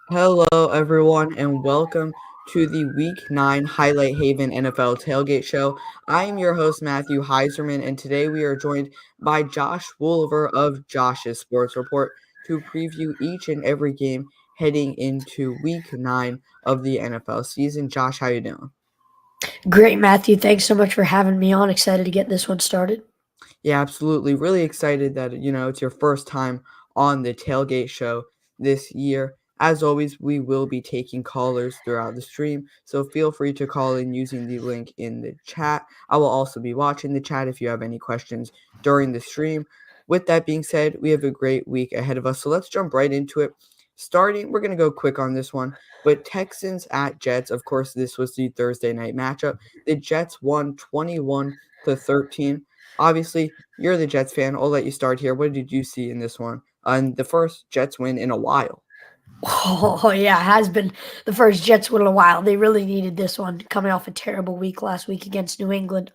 Hello, everyone, and welcome to the Week 9 Highlight Haven NFL Tailgate Show. I am your host, Matthew Heiserman, and today we are joined by Josh Woolver of Josh's Sports Report to preview each and every game heading into Week 9 of the NFL season. Josh, how you doing? Great, Matthew. Thanks so much for having me on. Excited to get this one started. Yeah, absolutely. Really excited that, it's your first time on the Tailgate Show this year. As always, we will be taking callers throughout the stream, so feel free to call in using the link in the chat. I will also be watching the chat if you have any questions during the stream. With that being said, we have a great week ahead of us, so let's jump right into it. Starting, we're going to go quick on this one, but Texans at Jets, of course, this was the Thursday night matchup. The Jets won 21-13. Obviously, you're the Jets fan. I'll let you start here. What did you see in this one? And the first Jets win in a while. Oh, yeah, it has been the first Jets win in a while. They really needed this one coming off a terrible week last week against New England.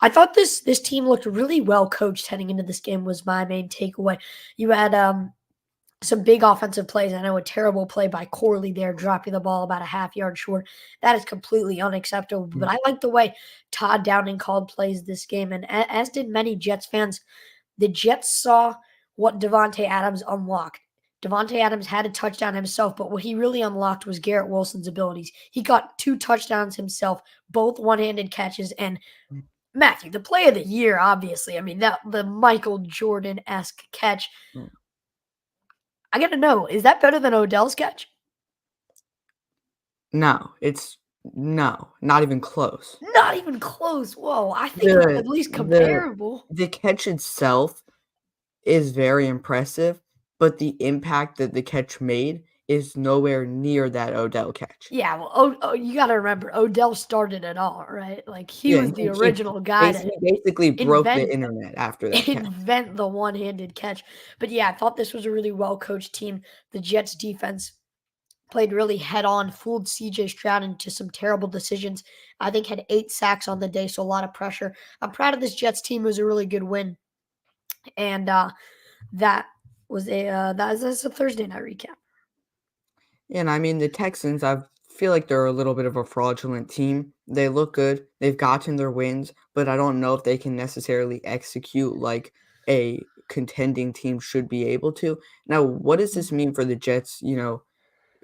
I thought this team looked really well coached heading into this game was my main takeaway. You had some big offensive plays. I know a terrible play by Corley there, dropping the ball about a half yard short. That is completely unacceptable. But I like the way Todd Downing called plays this game, and as did many Jets fans. The Jets saw what Devontae Adams unlocked. Devontae Adams had a touchdown himself, but what he really unlocked was Garrett Wilson's abilities. He got 2 touchdowns himself, both one-handed catches, and Matthew, the play of the year, obviously. I mean, that the Michael Jordan-esque catch. I gotta know, is that better than Odell's catch? No, no, not even close. Not even close. Whoa, I think it's The at least the comparable. the catch itself is very impressive, but the impact that the catch made is nowhere near that Odell catch. Yeah, well, you got to remember, Odell started it all, right? Like he Yeah, was and the he original guy to basically broke the invent internet after that catch. invent the one-handed catch. But yeah, I thought this was a really well-coached team. The Jets defense played really head-on, fooled CJ Stroud into some terrible decisions. I think had 8 sacks on the day, so a lot of pressure. I'm proud of this Jets team. It was a really good win, and that that's a Thursday night recap. And I mean, the Texans, I feel like they're a little bit of a fraudulent team. They look good, they've gotten their wins, but I don't know if they can necessarily execute like a contending team should be able to. Now, what does this mean for the Jets,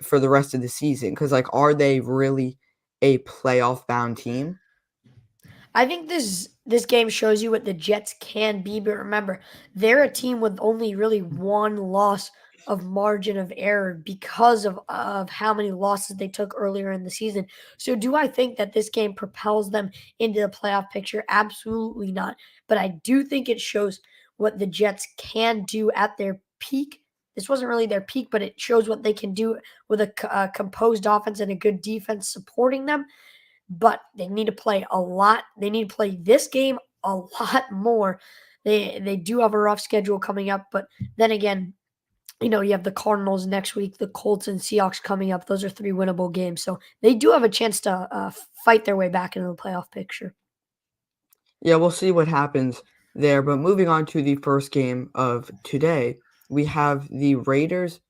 for the rest of the season? Because, like, are they really a playoff bound team? I think this game shows you what the Jets can be, but remember, they're a team with only really one loss of margin of error because of how many losses they took earlier in the season. So do I think that this game propels them into the playoff picture? Absolutely not. But I do think it shows what the Jets can do at their peak. This wasn't really their peak, but it shows what they can do with a composed offense and a good defense supporting them, but they need to play a lot. They need to play this game a lot more. They do have a rough schedule coming up, but then again, you have the Cardinals next week, the Colts and Seahawks coming up. Those are 3 winnable games, so they do have a chance to fight their way back into the playoff picture. Yeah, we'll see what happens there. But moving on to the first game of today, we have the Raiders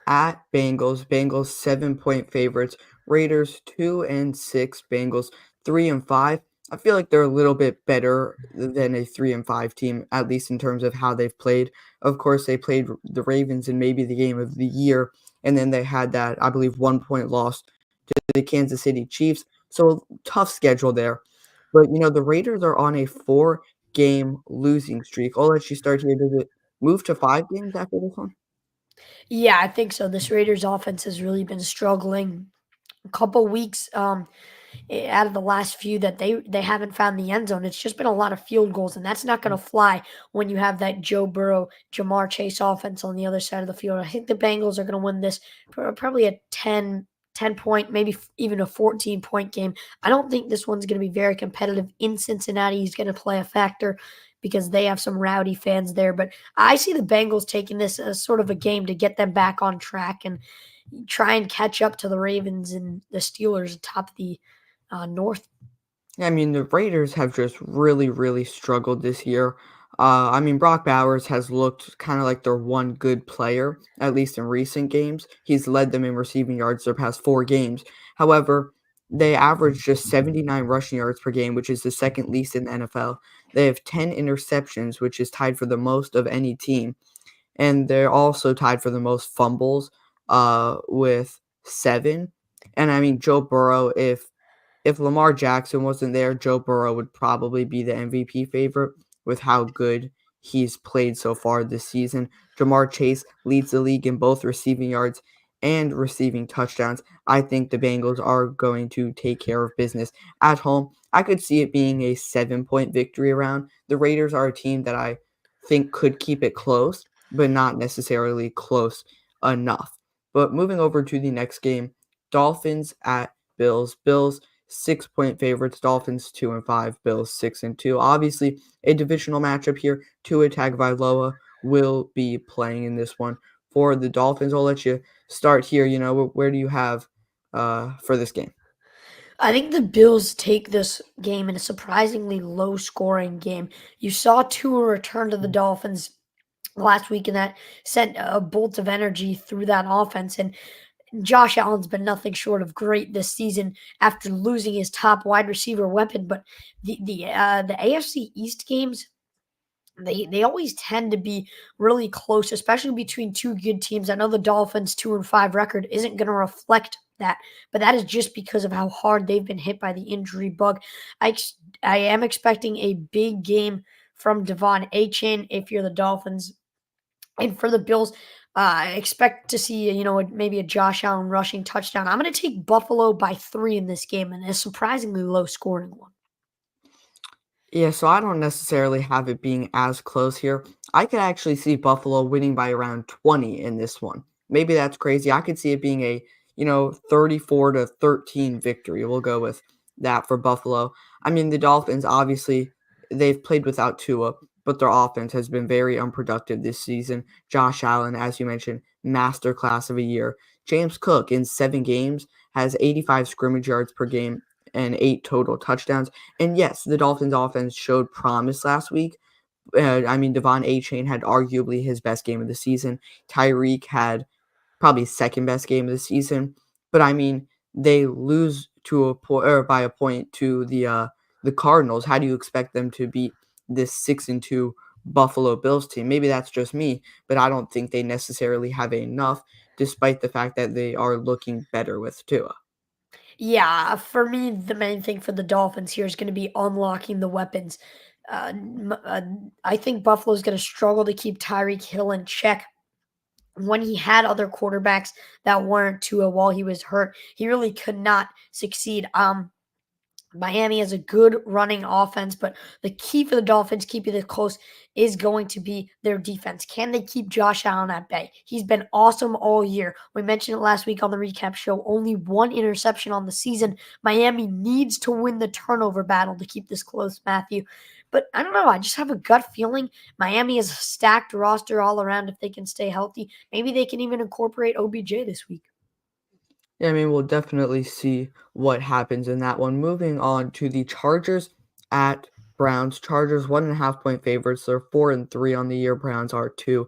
at Bengals. Bengals 7-point favorites. Raiders 2-6. Bengals 3-5. I feel like they're a little bit better than a 3-5 team, at least in terms of how they've played. Of course, they played the Ravens in maybe the game of the year, and then they had that, I believe, 1-point loss to the Kansas City Chiefs. So tough schedule there. But the Raiders are on a 4-game losing streak. I'll let you start here. Does it move to 5 games after this one? Yeah, I think so. This Raiders offense has really been struggling. A couple weeks out of the last few that they haven't found the end zone. It's just been a lot of field goals, and that's not going to fly when you have that Joe Burrow, Jamar Chase offense on the other side of the field. I think the Bengals are going to win this probably a 10 point, maybe even a 14-point game. I don't think this one's going to be very competitive in Cincinnati. He's going to play a factor because they have some rowdy fans there. But I see the Bengals taking this as sort of a game to get them back on track and try and catch up to the Ravens and the Steelers atop the North. Yeah, I mean, the Raiders have just really, really struggled this year. I mean, Brock Bowers has looked kind of like their one good player, at least in recent games. He's led them in receiving yards their past 4 games. However, they average just 79 rushing yards per game, which is the second least in the NFL. They have 10 interceptions, which is tied for the most of any team. And they're also tied for the most fumbles with 7. And I mean, Joe Burrow, if Lamar Jackson wasn't there, Joe Burrow would probably be the MVP favorite with how good he's played so far this season. Jamar Chase leads the league in both receiving yards and receiving touchdowns. I think the Bengals are going to take care of business at home. I could see it being a 7-point victory around. The Raiders are a team that I think could keep it close, but not necessarily close enough. But moving over to the next game, Dolphins at Bills. Bills 6-point favorites, Dolphins 2-5, Bills 6-2. Obviously, a divisional matchup here. Tua Tagovailoa will be playing in this one. For the Dolphins, I'll let you start here. Where do you have for this game? I think the Bills take this game in a surprisingly low scoring game. You saw Tua return to the Dolphins last week, and that sent a bolt of energy through that offense. And Josh Allen's been nothing short of great this season after losing his top wide receiver weapon. But the AFC East games, they always tend to be really close, especially between two good teams. I know the Dolphins 2-5 record isn't going to reflect that, but that is just because of how hard they've been hit by the injury bug. I am expecting a big game from Devon Achane if you're the Dolphins. And for the Bills, I expect to see, maybe a Josh Allen rushing touchdown. I'm going to take Buffalo by 3 in this game, and a surprisingly low scoring one. Yeah, so I don't necessarily have it being as close here. I could actually see Buffalo winning by around 20 in this one. Maybe that's crazy. I could see it being a, 34-13 victory. We'll go with that for Buffalo. I mean, the Dolphins, obviously, they've played without Tua, but their offense has been very unproductive this season. Josh Allen, as you mentioned, masterclass of a year. James Cook, in 7 games, has 85 scrimmage yards per game and 8 total touchdowns. And yes, the Dolphins offense showed promise last week. I mean, Devon Achane had arguably his best game of the season. Tyreek had probably second best game of the season. But I mean, they lose to a point or by a point to the Cardinals. How do you expect them to beat this 6-2 Buffalo Bills team? Maybe that's just me, but I don't think they necessarily have enough, despite the fact that they are looking better with Tua. Yeah, for me, the main thing for the Dolphins here is going to be unlocking the weapons. I think Buffalo's going to struggle to keep Tyreek Hill in check. When he had other quarterbacks that weren't Tua while he was hurt, he really could not succeed. Miami has a good running offense, but the key for the Dolphins keeping it close is going to be their defense. Can they keep Josh Allen at bay? He's been awesome all year. We mentioned it last week on the recap show. Only one interception on the season. Miami needs to win the turnover battle to keep this close, Matthew. But I don't know. I just have a gut feeling Miami is a stacked roster all around if they can stay healthy. Maybe they can even incorporate OBJ this week. Yeah, I mean, we'll definitely see what happens in that one. Moving on to the Chargers at Browns. Chargers 1.5 point favorites. They're 4-3 on the year. Browns are 2-6.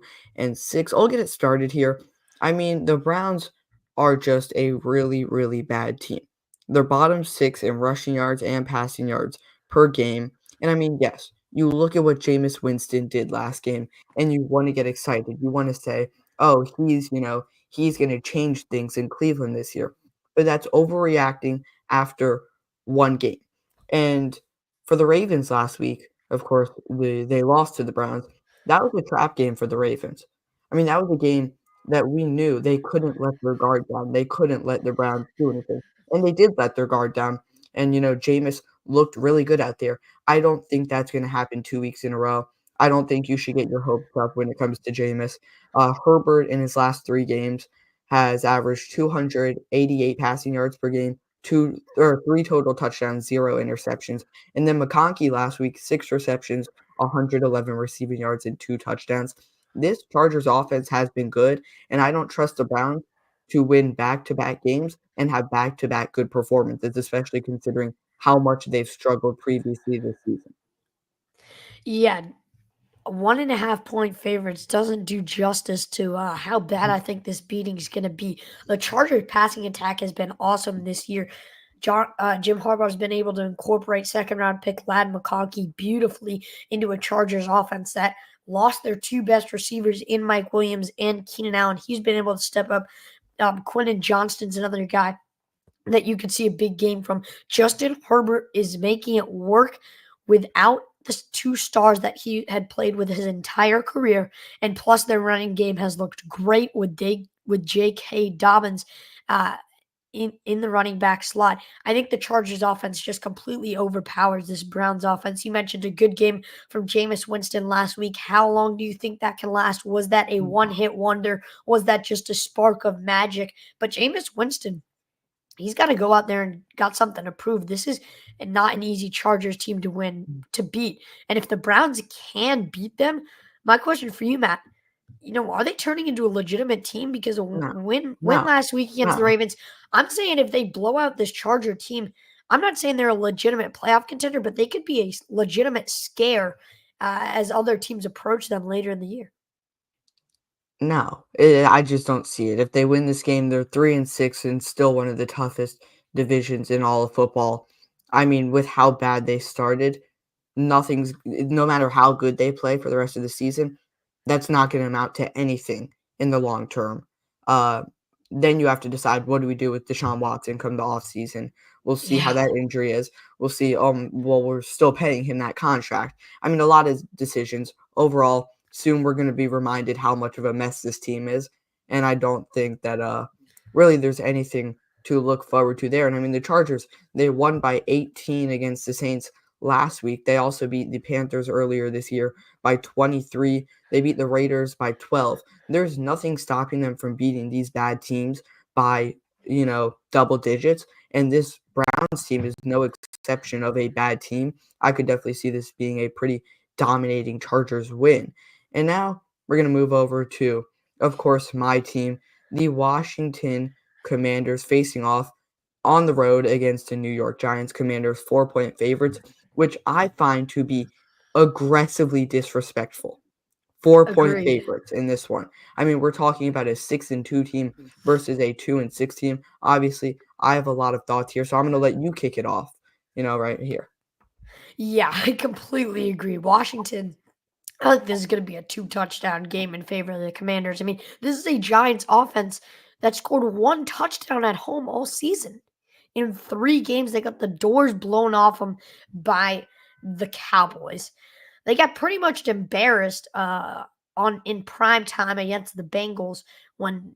I'll get it started here. I mean, the Browns are just a really, really bad team. They're bottom 6 in rushing yards and passing yards per game. And I mean, yes, you look at what Jameis Winston did last game, and you want to get excited. You want to say, oh, he's going to change things in Cleveland this year. But that's overreacting after 1 game. And for the Ravens last week, of course, they lost to the Browns. That was a trap game for the Ravens. I mean, that was a game that we knew they couldn't let their guard down. They couldn't let the Browns do anything. And they did let their guard down. And, Jameis looked really good out there. I don't think that's going to happen 2 weeks in a row. I don't think you should get your hopes up when it comes to Jameis. Herbert in his last 3 games has averaged 288 passing yards per game, 3 total touchdowns, 0 interceptions. And then McConkey last week, 6 receptions, 111 receiving yards, and 2 touchdowns. This Chargers offense has been good, and I don't trust the Browns to win back-to-back games and have back-to-back good performances, especially considering how much they've struggled previously this season. Yeah, 1.5 point favorites doesn't do justice to how bad I think this beating is going to be. The Chargers passing attack has been awesome this year. Jim Harbaugh's been able to incorporate second round pick Lad McConkey beautifully into a Chargers offense that lost their two best receivers in Mike Williams and Keenan Allen. He's been able to step up. Quentin Johnston's another guy that you could see a big game from. Justin Herbert is making it work without the two stars that he had played with his entire career, and plus their running game has looked great with J.K. Dobbins in the running back slot. I think the Chargers offense just completely overpowers this Browns offense. You mentioned a good game from Jameis Winston last week. How long do you think that can last? Was that a one-hit wonder? Was that just a spark of magic? But Jameis Winston, he's got to go out there and got something to prove. This is not an easy Chargers team to beat. And if the Browns can beat them, my question for you, Matt, are they turning into a legitimate team? Because a No, win no, last week against the no. Ravens, I'm saying if they blow out this Charger team, I'm not saying they're a legitimate playoff contender, but they could be a legitimate scare as other teams approach them later in the year. No, I just don't see it. If they win this game, they're 3-6 and still one of the toughest divisions in all of football. I mean, with how bad they started, no matter how good they play for the rest of the season, that's not going to amount to anything in the long term. Uh, then you have to decide, what do we do with Deshaun Watson come the off season? We'll see how Yeah. that injury is. We'll see. Well, we're still paying him that contract. I mean, a lot of decisions overall. Soon we're going to be reminded how much of a mess this team is, and I don't think that really there's anything to look forward to there. And I mean, the Chargers, they won by 18 against the Saints last week. They also beat the Panthers earlier this year by 23. They beat the Raiders by 12. There's nothing stopping them from beating these bad teams by, double digits. And this Browns team is no exception of a bad team. I could definitely see this being a pretty dominating Chargers win. And now we're going to move over to, of course, my team, the Washington Commanders, facing off on the road against the New York Giants. Commanders 4-point favorites, which I find to be aggressively disrespectful. 4-point Agreed. favorites in this one. I mean, we're talking about a 6-2 team versus a 2-6 team. Obviously, I have a lot of thoughts here, so I'm going to let you kick it off, right here. Yeah, I completely agree. Washington, I think this is going to be a two-touchdown game in favor of the Commanders. I mean, this is a Giants offense that scored one touchdown at home all season. In 3 games, they got the doors blown off them by the Cowboys. They got pretty much embarrassed in prime time against the Bengals when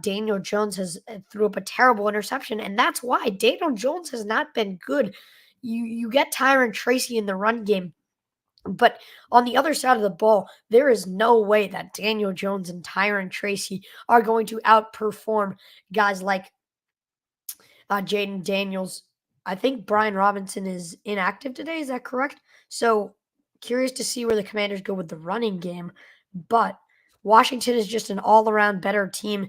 Daniel Jones has threw up a terrible interception, and that's why Daniel Jones has not been good. You get Tyron Tracy in the run game, but on the other side of the ball, there is no way that Daniel Jones and Tyron Tracy are going to outperform guys like Jaden Daniels. I think Brian Robinson is inactive today. Is that correct? So curious to see where the Commanders go with the running game. But Washington is just an all around better team.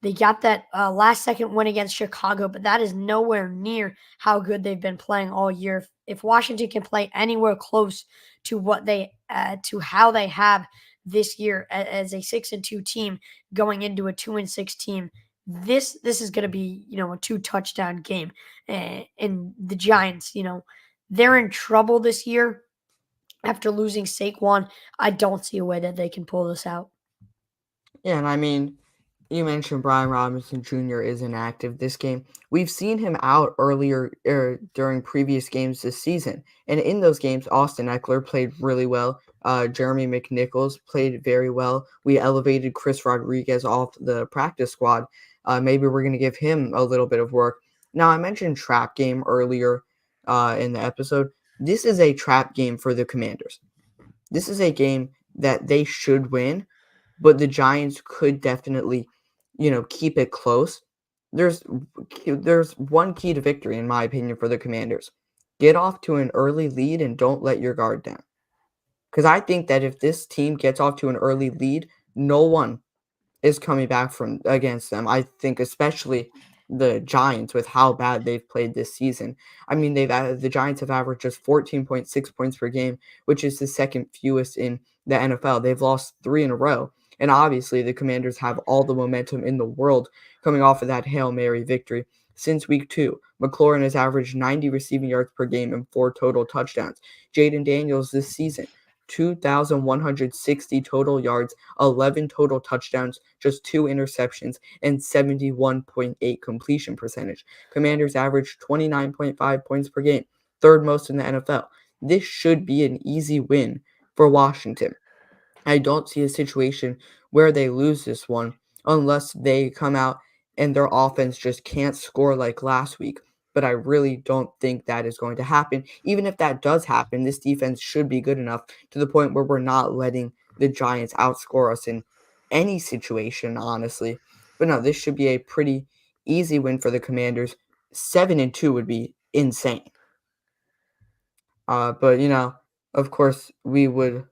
They got that last second win against Chicago, but that is nowhere near how good they've been playing all year. If Washington can play anywhere close to to how they have this year as a 6-2 team going into a 2-6 team, this is going to be a two-touchdown game. And the Giants, they're in trouble this year after losing Saquon. I don't see a way that they can pull this out. Yeah, and I mean, you mentioned Brian Robinson Jr. is inactive this game. We've seen him out earlier during previous games this season, and in those games, Austin Eckler played really well. Jeremy McNichols played very well. We elevated Chris Rodriguez off the practice squad. Maybe we're going to give him a little bit of work. Now, I mentioned trap game earlier in the episode. This is a trap game for the Commanders. This is a game that they should win, but the Giants could definitely, keep it close. There's there's one key to victory, in my opinion, for the Commanders. Get off to an early lead and don't let your guard down. Because I think that if this team gets off to an early lead, no one is coming back from against them. I think especially the Giants with how bad they've played this season. I mean, the Giants have averaged just 14.6 points per game, which is the second fewest in the NFL. They've lost 3 in a row. And obviously, the Commanders have all the momentum in the world coming off of that Hail Mary victory. Since week 2, McLaurin has averaged 90 receiving yards per game and 4 total touchdowns. Jaden Daniels this season, 2,160 total yards, 11 total touchdowns, just 2 interceptions, and 71.8 completion percentage. Commanders average 29.5 points per game, third most in the NFL. This should be an easy win for Washington. I don't see a situation where they lose this one unless they come out and their offense just can't score like last week. But I really don't think that is going to happen. Even if that does happen, this defense should be good enough to the point where we're not letting the Giants outscore us in any situation, honestly. But no, this should be a pretty easy win for the Commanders. 7-2 would be insane. But of course, we would,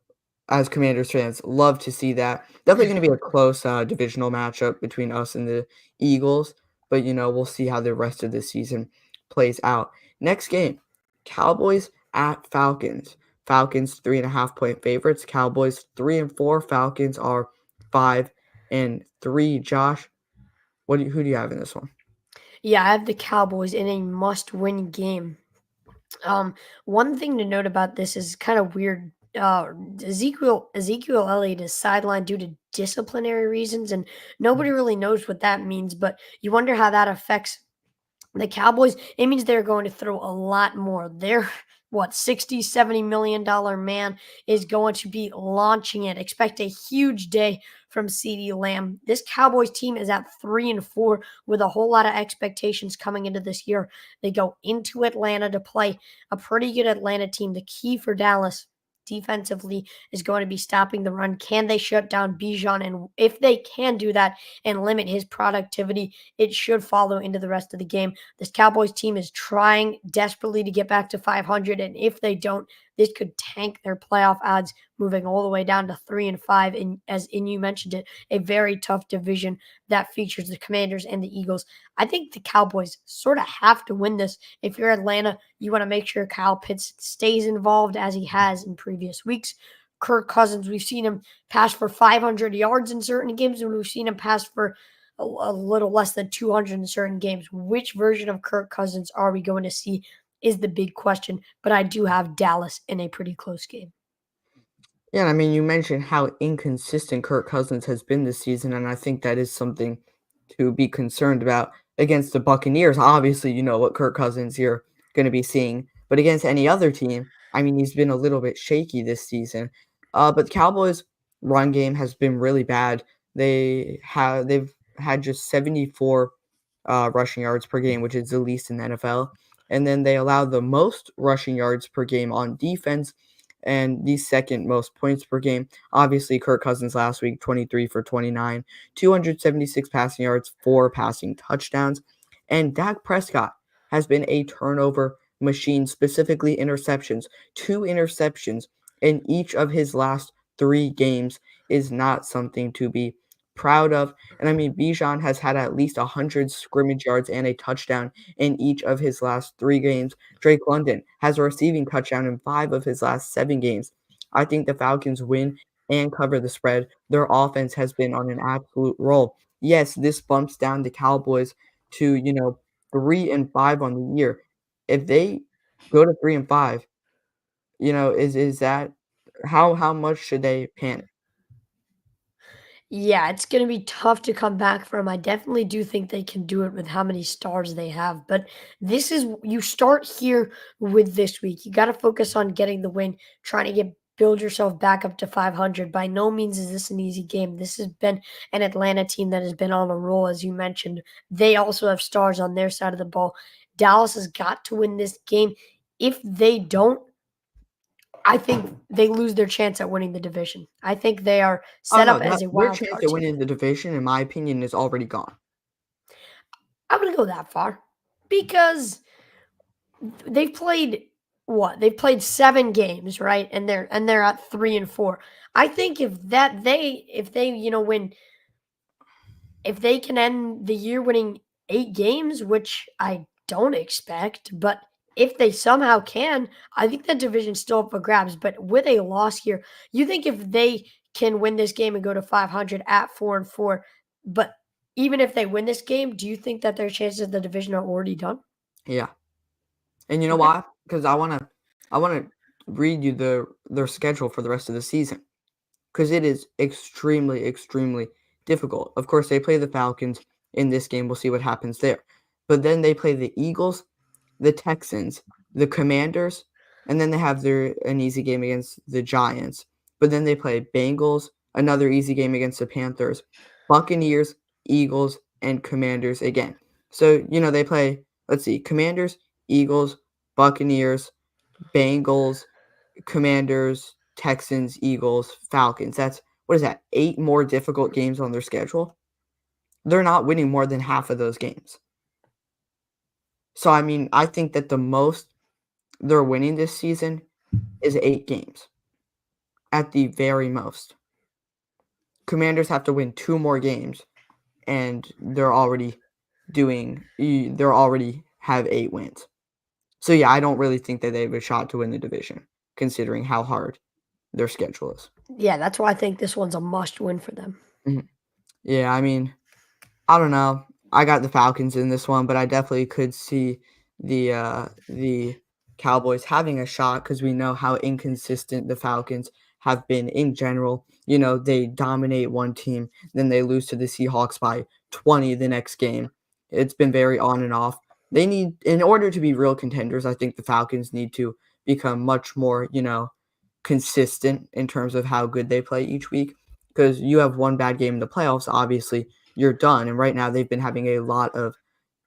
as Commanders fans, love to see that. Definitely going to be a close divisional matchup between us and the Eagles. But we'll see how the rest of the season plays out. Next game, Cowboys at Falcons. Falcons 3.5 point favorites. Cowboys 3-4. Falcons are 5-3. Josh, who do you have in this one? Yeah, I have the Cowboys in a must-win game. One thing to note about this is kind of weird. Ezekiel Elliott is sidelined due to disciplinary reasons, and nobody really knows what that means. But you wonder how that affects the Cowboys. It means they're going to throw a lot more. Their what 60-70 million dollar man is going to be launching it. Expect a huge day from CeeDee Lamb. This Cowboys team is at 3-4 with a whole lot of expectations coming into this year. They go into Atlanta to play a pretty good Atlanta team. The key for Dallas defensively is going to be stopping the run. Can they shut down Bijan? And if they can do that and limit his productivity, it should follow into the rest of the game. This Cowboys team is trying desperately to get back to 500, and if they don't, this could tank their playoff odds, moving all the way down to 3-5. And you mentioned it, a very tough division that features the Commanders and the Eagles. I think the Cowboys sort of have to win this. If you're Atlanta, you want to make sure Kyle Pitts stays involved as he has in previous weeks. Kirk Cousins, we've seen him pass for 500 yards in certain games, and we've seen him pass for a little less than 200 in certain games. Which version of Kirk Cousins are we going to see is the big question, but I do have Dallas in a pretty close game. Yeah, I mean, you mentioned how inconsistent Kirk Cousins has been this season, and I think that is something to be concerned about against the Buccaneers. Obviously, you know what Kirk Cousins you're going to be seeing, but against any other team, I mean, he's been a little bit shaky this season. But the Cowboys' run game has been really bad. They've had just 74 rushing yards per game, which is the least in the NFL, and then they allow the most rushing yards per game on defense and the second most points per game. Obviously, Kirk Cousins last week, 23 for 29, 276 passing yards, 4 passing touchdowns. And Dak Prescott has been a turnover machine, specifically interceptions. 2 interceptions in each of his last 3 games is not something to be proud of. And I mean, Bijan has had at least 100 scrimmage yards and a touchdown in each of his last 3 games. Drake London has a receiving touchdown in 5 of his last 7 games. I think the Falcons win and cover the spread. Their offense has been on an absolute roll. Yes, this bumps down the Cowboys to, 3-5 on the year. If they go to 3-5, is that how much should they panic? Yeah, it's going to be tough to come back from. I definitely do think they can do it with how many stars they have. But this is, you start here with this week. You got to focus on getting the win, trying to build yourself back up to 500. By no means is this an easy game. This has been an Atlanta team that has been on a roll, as you mentioned. They also have stars on their side of the ball. Dallas has got to win this game. If they don't, I think they lose their chance at winning the division. I think they are Oh, set no, up that as a their wild chance card at team. winning the division, in my opinion, is already gone. I wouldn't go that far because they've played what? They've played 7 games, right? And they're at 3-4. I think if they win, if they can end the year winning 8 games, which I don't expect, but if they somehow can, I think that division's still up for grabs. But with a loss here, you think if they can win this game and go to 500 at 4-4, but even if they win this game, do you think that their chances of the division are already done? Yeah. And you know Okay. why? Because I wanna read you their schedule for the rest of the season, because it is extremely, extremely difficult. Of course, they play the Falcons in this game, we'll see what happens there. But then they play the Eagles, the Texans, the Commanders, and then they have an easy game against the Giants. But then they play Bengals, another easy game against the Panthers, Buccaneers, Eagles, and Commanders again. So, they play, let's see, Commanders, Eagles, Buccaneers, Bengals, Commanders, Texans, Eagles, Falcons. That's what is that? 8 more difficult games on their schedule? They're not winning more than half of those games. So, I mean, I think that the most they're winning this season is 8 games at the very most. Commanders have to win 2 more games, and they're already have 8 wins. So, yeah, I don't really think that they have a shot to win the division considering how hard their schedule is. Yeah, that's why I think this one's a must win for them. Mhm. Yeah, I mean, I don't know. I got the Falcons in this one, but I definitely could see the Cowboys having a shot because we know how inconsistent the Falcons have been in general. They dominate one team, then they lose to the Seahawks by 20 the next game. It's been very on and off. In order to be real contenders, I think the Falcons need to become much more, consistent in terms of how good they play each week. Because you have one bad game in the playoffs, obviously you're done. And right now, they've been having a lot of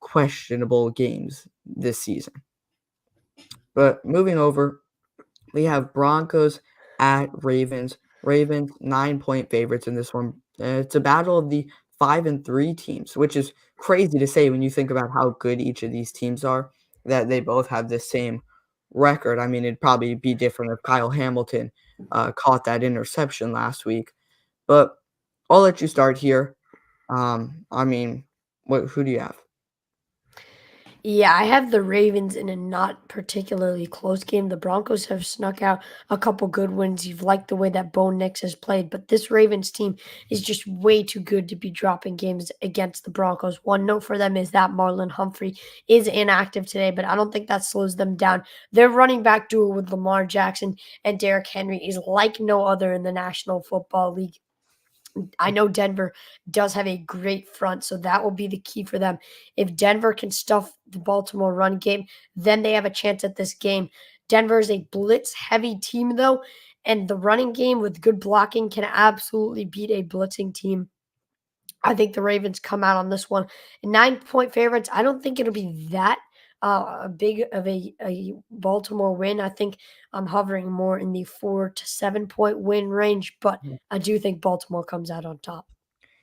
questionable games this season. But moving over, we have Broncos at Ravens. Ravens 9-point favorites in this one. It's a battle of the 5-3 teams, which is crazy to say when you think about how good each of these teams are. That they both have the same record. I mean, it'd probably be different if Kyle Hamilton caught that interception last week. But I'll let you start here. I mean, who do you have? Yeah, I have the Ravens in a not particularly close game. The Broncos have snuck out a couple good wins. You've liked the way that Bo Nix has played, but this Ravens team is just way too good to be dropping games against the Broncos. One note for them is that Marlon Humphrey is inactive today, but I don't think that slows them down. Their running back duo with Lamar Jackson and Derrick Henry is like no other in the National Football League. I know Denver does have a great front, so that will be the key for them. If Denver can stuff the Baltimore run game, then they have a chance at this game. Denver is a blitz heavy team, though, and the running game with good blocking can absolutely beat a blitzing team. I think the Ravens come out on this one. 9-point favorites. I don't think it'll be that big of a Baltimore win. I think I'm hovering more in the 4 to 7 point win range, but I do think Baltimore comes out on top.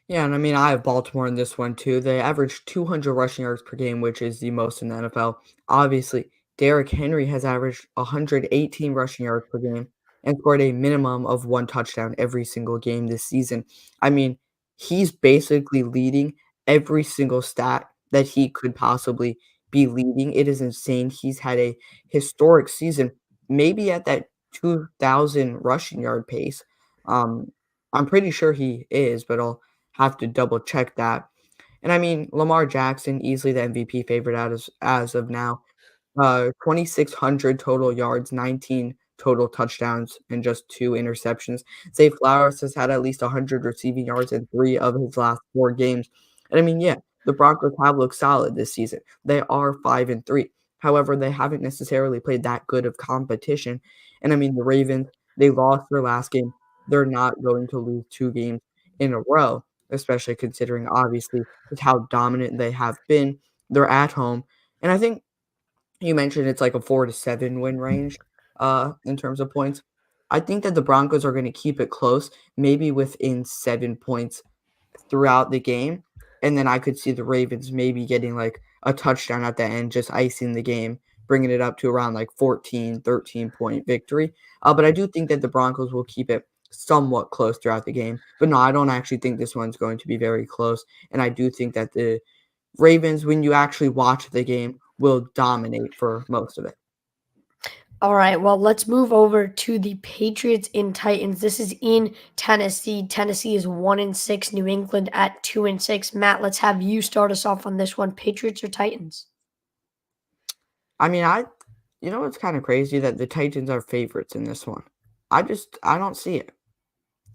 Yeah, and I mean, I have Baltimore in this one too. They average 200 rushing yards per game, which is the most in the NFL. Obviously, Derrick Henry has averaged 118 rushing yards per game and scored a minimum of 1 touchdown every single game this season. I mean, he's basically leading every single stat that he could possibly be leading. It is insane. He's had a historic season, maybe at that 2,000 rushing yard pace. Um, I'm pretty sure he is, but I'll have to double check that. And I mean, Lamar Jackson, easily the MVP favorite as of now. 2,600 total yards, 19 total touchdowns, and just 2 interceptions. Zay Flowers has had at least 100 receiving yards in 3 of his last 4 games. And I mean, yeah, the Broncos have looked solid this season. They are 5-3. However, they haven't necessarily played that good of competition. And I mean, the Ravens, they lost their last game. They're not going to lose 2 games in a row, especially considering obviously just how dominant they have been. They're at home. And I think you mentioned it's like a 4 to 7 win range, in terms of points. I think that the Broncos are gonna keep it close, maybe within 7 points throughout the game, and then I could see the Ravens maybe getting, like, a touchdown at the end, just icing the game, bringing it up to around, like, 14, 13-point victory, but I do think that the Broncos will keep it somewhat close throughout the game, but no, I don't actually think this one's going to be very close, and I do think that the Ravens, when you actually watch the game, will dominate for most of it. All right, well, let's move over to the Patriots and Titans. This is in Tennessee. Tennessee is 1-6, New England at 2-6. Matt, let's have you start us off on this one. Patriots or Titans? I mean, you know, it's kind of crazy that the Titans are favorites in this one. I don't see it.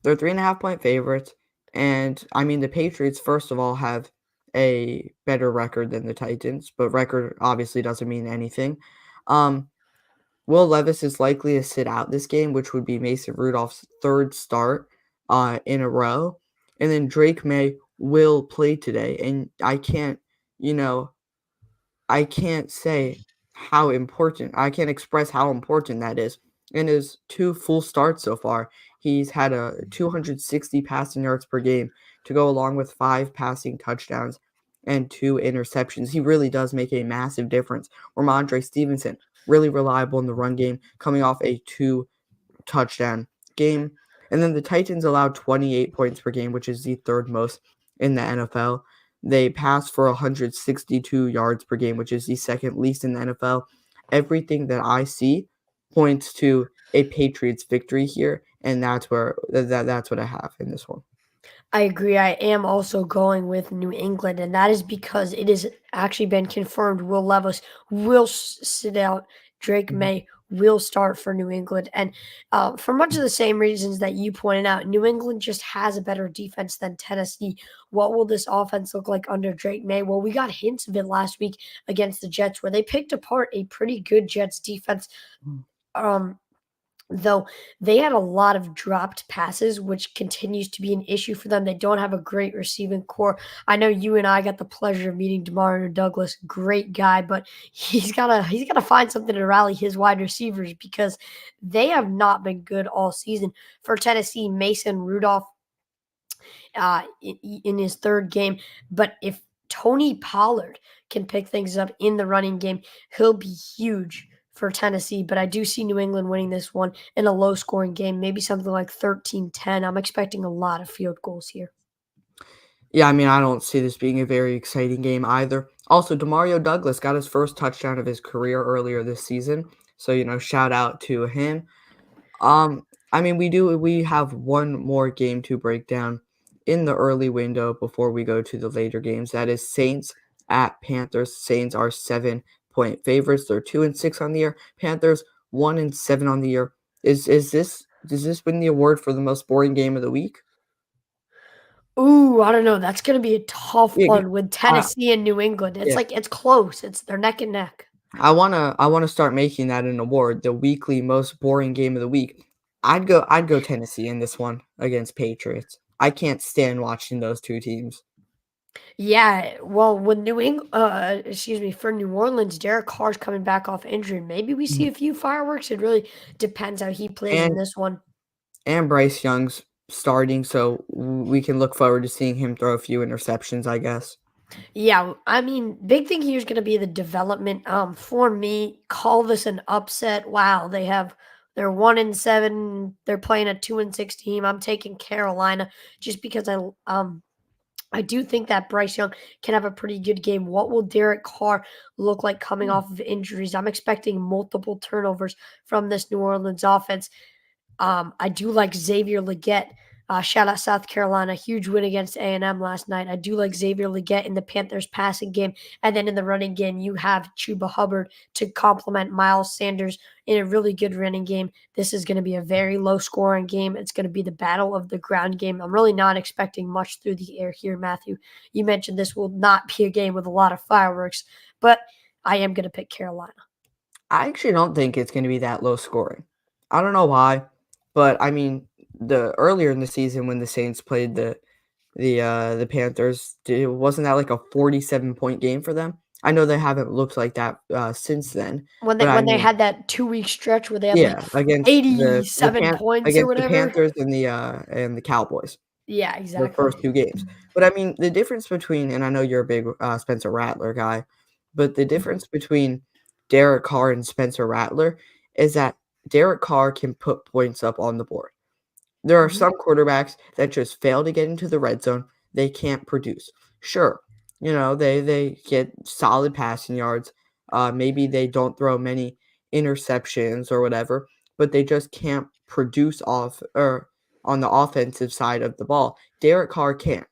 They're 3.5 point favorites, and I mean, the Patriots, first of all, have a better record than the Titans, but record obviously doesn't mean anything. Um, Will Levis is likely to sit out this game, which would be Mason Rudolph's third start in a row. And then Drake May will play today. And you know, I can't say I can't express how important that is. In his two full starts so far, he's had a 260 passing yards per game to go along with 5 passing touchdowns and 2 interceptions. He really does make a massive difference. Ramondre Stevenson, really reliable in the run game, coming off a 2 touchdown game. And then the Titans allowed 28 points per game, which is the third most in the NFL. They pass for 162 yards per game, which is the second least in the NFL. Everything that I see points to a Patriots victory here, and that's what I have in this one. I agree. I am also going with New England, and that is because it has actually been confirmed Will Levis will sit out. Drake Mhm. May will start for New England. And for much of the same reasons that you pointed out, New England just has a better defense than Tennessee. What will this offense look like under Drake May? Well, we got hints of it last week against the Jets, where they picked apart a pretty good Jets defense. Um, Though they had a lot of dropped passes, which continues to be an issue for them. They don't have a great receiving core. I know you and I got the pleasure of meeting Demario Douglas, great guy, but he's gotta find something to rally his wide receivers because they have not been good all season. For Tennessee, Mason Rudolph in his third game. But if Tony Pollard can pick things up in the running game, he'll be huge for Tennessee. But I do see New England winning this one in a low scoring game, maybe something like 13-10. I'm expecting a lot of field goals here. Yeah, I mean, I don't see this being a very exciting game either. Also, Demario Douglas got his first touchdown of his career earlier this season, so shout out to him. I mean, we have one more game to break down in the early window before we go to the later games. That is Saints at Panthers. Saints are 7 point favorites. They're 2-6 on the year. Panthers 1-7 on the year. Does this win the award for the most boring game of the week? Ooh, I don't know. That's going to be a tough Yeah, one with uh, Tennessee and New England. It's yeah. like it's close. They're neck and neck. I wanna start making that an award, the weekly most boring game of the week. I'd go Tennessee in this one against Patriots. I can't stand watching those 2 teams. Yeah, well, with excuse me, for New Orleans, Derek Carr's coming back off injury. Maybe we see Mhm. a few fireworks. It really depends how he plays in And this one. Bryce Young's starting, so we can look forward to seeing him throw a few interceptions, I guess. Yeah, I mean, big thing here is going to be the development. For me, call this an upset. Wow, they're 1-7. They're playing a 2-6 team. I'm taking Carolina just because I do think that Bryce Young can have a pretty good game. What will Derek Carr look like coming Hmm. off of injuries? I'm expecting multiple turnovers from this New Orleans offense. I do like Xavier Legette. Shout out South Carolina, huge win against A&M last night. I do like Xavier Legette in the Panthers passing game, and then in the running game, you have Chuba Hubbard to complement Miles Sanders in a really good running game. This is going to be a very low scoring game. It's going to be the battle of the ground game. I'm really not expecting much through the air here, Matthew. You mentioned this will not be a game with a lot of fireworks, but I am going to pick Carolina. I actually don't think it's gonna be that low scoring. I don't know why, but I mean, the earlier in the season when the Saints played the Panthers, wasn't that like a 47-point game for them? I know they haven't looked like that, since then, When they but I when they mean, had that 2-week stretch where they had, like, yeah, against 87 points or against the whatever. Panthers and the Cowboys, Yeah, the exactly. first 2 games. But I mean, the difference between and I know you're a big, Spencer Rattler guy, but the difference between Derek Carr and Spencer Rattler is that Derek Carr can put points up on the board. There are Mhm. some quarterbacks that just fail to get into the red zone. They can't produce. Sure, they get solid passing yards, Maybe they don't throw many interceptions or whatever, but they just can't produce off or on the offensive side of the ball. Derek Carr can't.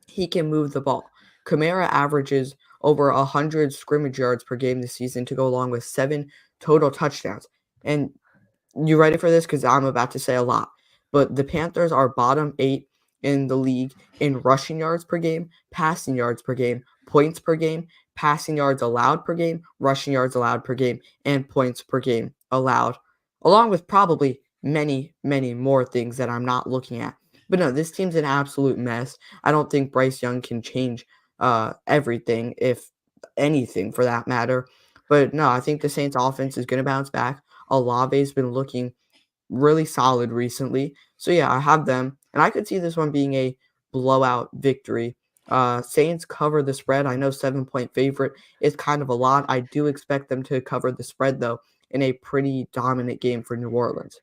He can move the ball. Kamara averages over 100 scrimmage yards per game this season to go along with 7 total touchdowns. And you ready for this? Because I'm about to say a lot. But the Panthers are bottom 8 in the league in rushing yards per game, passing yards per game, points per game, passing yards allowed per game, rushing yards allowed per game, and points per game allowed, along with probably many, many more things that I'm not looking at. But no, this team's an absolute mess. I don't think Bryce Young can change everything, if anything for that matter. But no, I think the Saints offense is going to bounce back. Olave's been looking really solid recently. So yeah, I have them, and I could see this one being a blowout victory. Saints cover the spread. I know 7-point favorite is kind of a lot. I do expect them to cover the spread though in a pretty dominant game for New Orleans.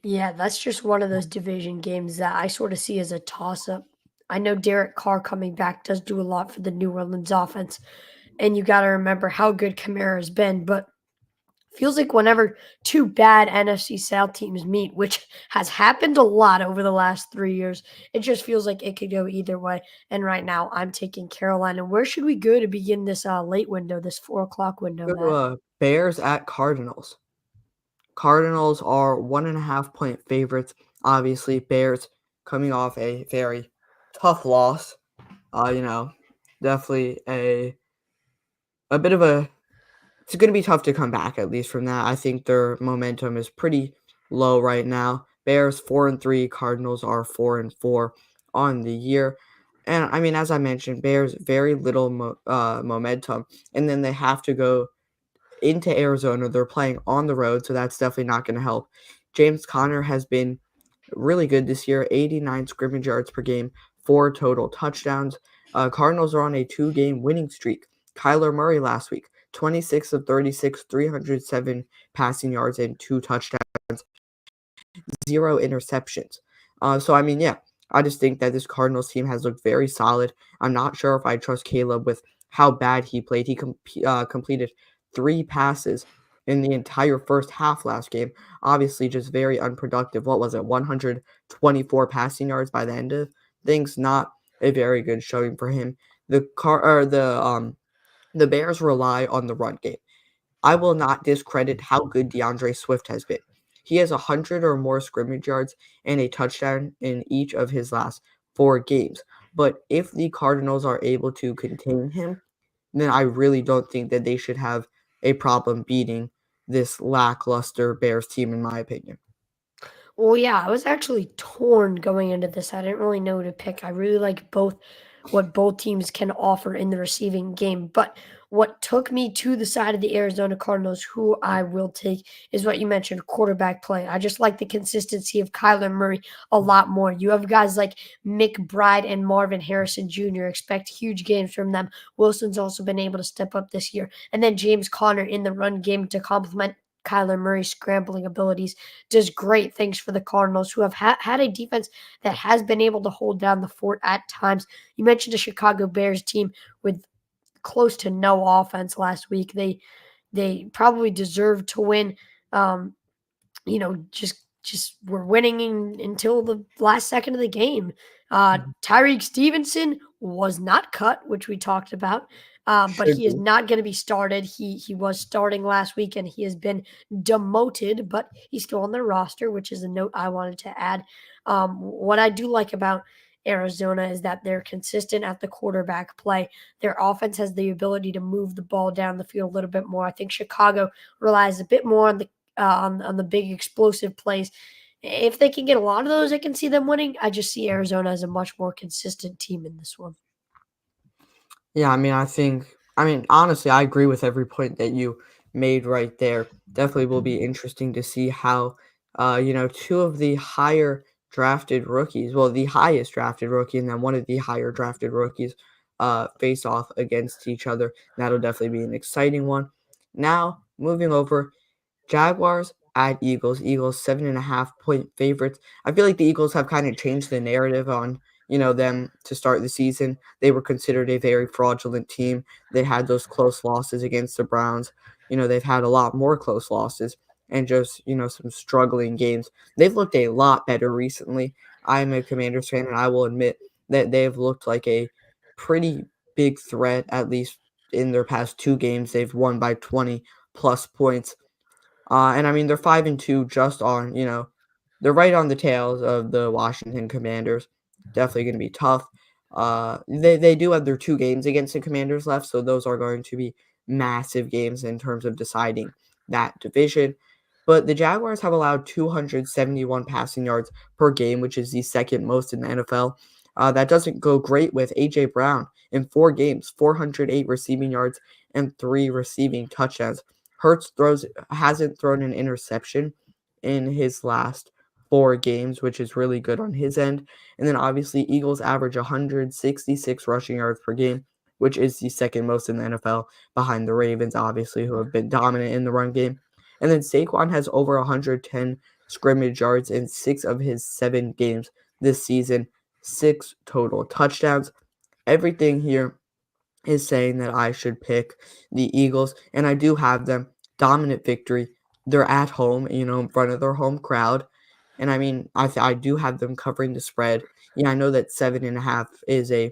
Yeah, that's just one of those division games that I sort of see as a toss up. I know Derek Carr coming back does do a lot for the New Orleans offense, and you got to remember how good Kamara has been, but feels like whenever two bad NFC South teams meet, which has happened a lot over the last 3 years, it just feels like it could go either way. And right now, I'm taking Carolina. Where should we go to begin this late window, this 4 o'clock window, Go to Matt? Bears at Cardinals. Cardinals are 1.5-point favorites. Obviously, Bears coming off a very tough loss. You know, definitely a bit of a it's going to be tough to come back at least from that. I think their momentum is pretty low right now. Bears 4-3, Cardinals are 4-4 on the year. And I mean, as I mentioned, Bears very little momentum, and then they have to go into Arizona. They're playing on the road, so that's definitely not going to help. James Conner has been really good this year, 89 scrimmage yards per game, 4 total touchdowns. Cardinals are on a 2-game winning streak. Kyler Murray last week, 26 of 36, 307 passing yards and 2 touchdowns, 0 interceptions. So I mean, yeah, I just think that this Cardinals team has looked very solid. I'm not sure if I trust Caleb with how bad he played. He completed 3 passes in the entire first half last game. Obviously, just very unproductive. What was it? 124 passing yards by the end of things. Not a very good showing for him. The Bears rely on the run game. I will not discredit how good DeAndre Swift has been. He has 100 or more scrimmage yards and a touchdown in each of his last 4 games. But if the Cardinals are able to contain him, then I really don't think that they should have a problem beating this lackluster Bears team, in my opinion. Well, yeah, I was actually torn going into this. I didn't really know who to pick. I really like both what both teams can offer in the receiving game. But what took me to the side of the Arizona Cardinals, who I will take, is what you mentioned, quarterback play. I just like the consistency of Kyler Murray a lot more. You have guys like McBride and Marvin Harrison Jr. Expect huge games from them. Wilson's also been able to step up this year. And then James Conner in the run game to complement Kyler Murray's scrambling abilities does great things for the Cardinals, who have had a defense that has been able to hold down the fort at times. You mentioned a Chicago Bears team with close to no offense last week. They probably deserve to win. Um, just we're winning until the last second of the game. Mhm. Tyreek Stevenson was not cut, which we talked about, but Should he is be. not going to be started. He was starting last week, and he has been demoted, but he's still on their roster, which is a note I wanted to add. What I do like about Arizona is that they're consistent at the quarterback play. Their offense has the ability to move the ball down the field a little bit more. I think Chicago relies a bit more on the big explosive plays. If they can get a lot of those, I can see them winning. I just see Arizona as a much more consistent team in this one. Yeah, I mean, honestly, I agree with every point that you made right there. Definitely will be interesting to see how, two of the higher drafted rookies, well, the highest drafted rookie and then one of the higher drafted rookies, face off against each other. That'll definitely be an exciting one. Now, moving over, Jaguars at Eagles. Eagles 7.5-point favorites. I feel like the Eagles have kind of changed the narrative on, them to start the season. They were considered a very fraudulent team. They had those close losses against the Browns. They've had a lot more close losses and just, some struggling games. They've looked a lot better recently. I'm a Commanders fan, and I will admit that they've looked like a pretty big threat, at least in their past 2 games. They've won by 20 plus points. And I mean, they're 5-2 just on, they're right on the tails of the Washington Commanders. Definitely going to be tough. They do have their 2 games against the Commanders left, so those are going to be massive games in terms of deciding that division. But the Jaguars have allowed 271 passing yards per game, which is the second most in the NFL. That doesn't go great with A.J. Brown in 4 games, 408 receiving yards and 3 receiving touchdowns. Hurts hasn't thrown an interception in his last 4 games, which is really good on his end. And then obviously Eagles average 166 rushing yards per game, which is the second most in the NFL behind the Ravens, obviously, who have been dominant in the run game. And then Saquon has over 110 scrimmage yards in 6 of his 7 games this season, 6 total touchdowns. Everything here is saying that I should pick the Eagles, and I do have them. Dominant victory. They're at home, in front of their home crowd. And I mean, I do have them covering the spread. Yeah, I know that 7.5 is a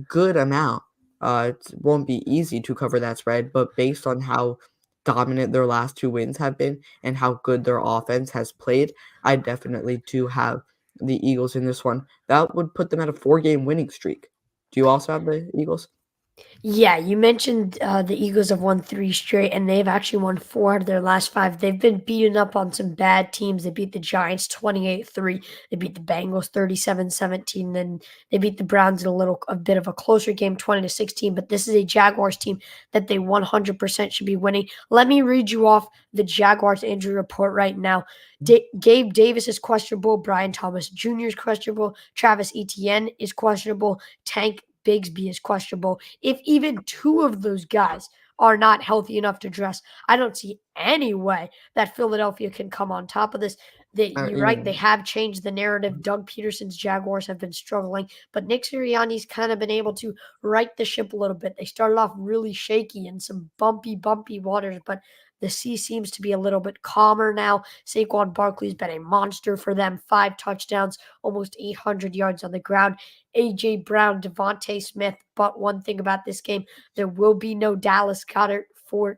good amount. It won't be easy to cover that spread, but based on how dominant their last 2 wins have been and how good their offense has played, I definitely do have the Eagles in this one. That would put them at a 4-game winning streak. Do you also have the Eagles? Yeah, you mentioned the Eagles have won 3 straight, and they've actually won 4 out of their last 5. They've been beaten up on some bad teams. They beat the Giants 28-3. They beat the Bengals 37-17. Then they beat the Browns in a bit of a closer game, 20-16. But this is a Jaguars team that they 100% should be winning. Let me read you off the Jaguars injury report right now. Gabe Davis is questionable. Brian Thomas Jr. is questionable. Travis Etienne is questionable. Tank Bigsby is questionable. If even 2 of those guys are not healthy enough to dress, I don't see any way that Philadelphia can come on top of this. You're right, they have changed the narrative. Doug Peterson's Jaguars have been struggling, but Nick Sirianni's kind of been able to right the ship a little bit. They started off really shaky in some bumpy waters, but the sea seems to be a little bit calmer now. Saquon Barkley's been a monster for them. 5 touchdowns, almost 800 yards on the ground. A.J. Brown, Devontae Smith. But one thing about this game, there will be no Dallas Goedert for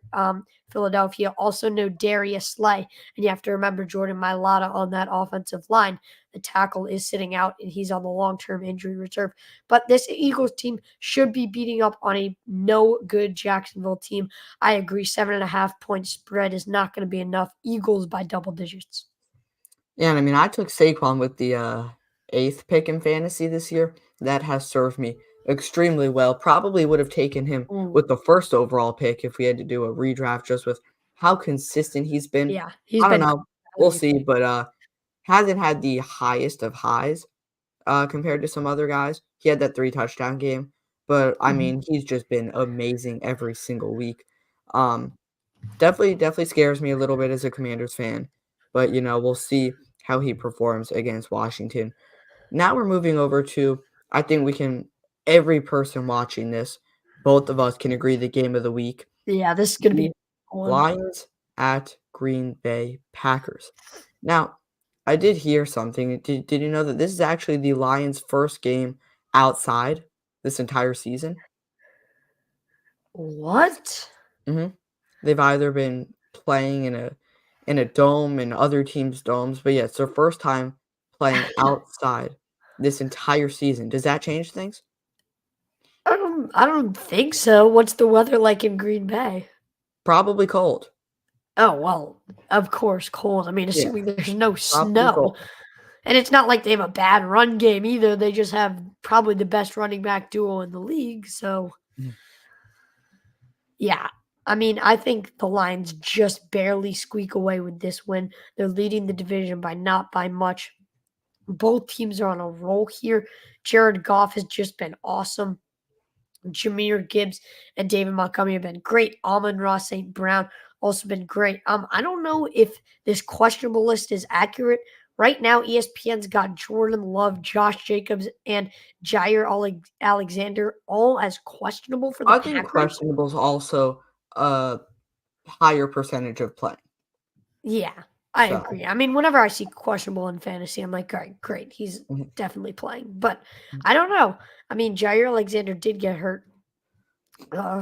Philadelphia. Also no Darius Slay. And you have to remember Jordan Mailata on that offensive line. The tackle is sitting out, and he's on the long-term injury reserve. But this Eagles team should be beating up on a no-good Jacksonville team. I agree, 7.5-point spread is not going to be enough. Eagles by double digits. Yeah, and I mean, I took Saquon with the 8th pick in fantasy this year. That has served me extremely well. Probably would have taken him Ooh, with the first overall pick if we had to do a redraft just with how consistent he's been. yeah, he's I don't been know. We'll see, but hasn't had the highest of highs compared to some other guys. He had that 3 touchdown game, but I Mhm. mean, he's just been amazing every single week. Um, definitely scares me a little bit as a Commanders fan, but, we'll see how he performs against Washington. Now we're moving over to I think we can every person watching this, both of us can agree the game of the week, Yeah, this is gonna be the a one. Lions at Green Bay Packers. Now, I did hear something. Did you know that this is actually the Lions' first game outside this entire season? What? Mhm. They've either been playing in a dome in other teams' domes, but yeah, it's their first time playing outside this entire season. Does that change things? I don't think so. What's the weather like in Green Bay? Probably cold. Oh, well, of course, cold. I mean, Yeah, assuming there's no probably snow. cold. And it's not like they have a bad run game either. They just have probably the best running back duo in the league. So, Mhm. yeah. I mean, I think the Lions just barely squeak away with this win. They're leading the division by not by much. Both teams are on a roll here. Jared Goff has just been awesome. Jameer Gibbs and David Montgomery have been great. Amon-Ra St. Brown also been great. I don't know if this questionable list is accurate. Right now, ESPN's got Jordan Love, Josh Jacobs, and Alexander all as questionable for the I think Packers. questionable is also a higher percentage of play. Yeah, I So, agree. I mean, whenever I see questionable in fantasy, I'm like, all right, great. He's mhm. definitely playing. But I don't know. I mean, Jair Alexander did get hurt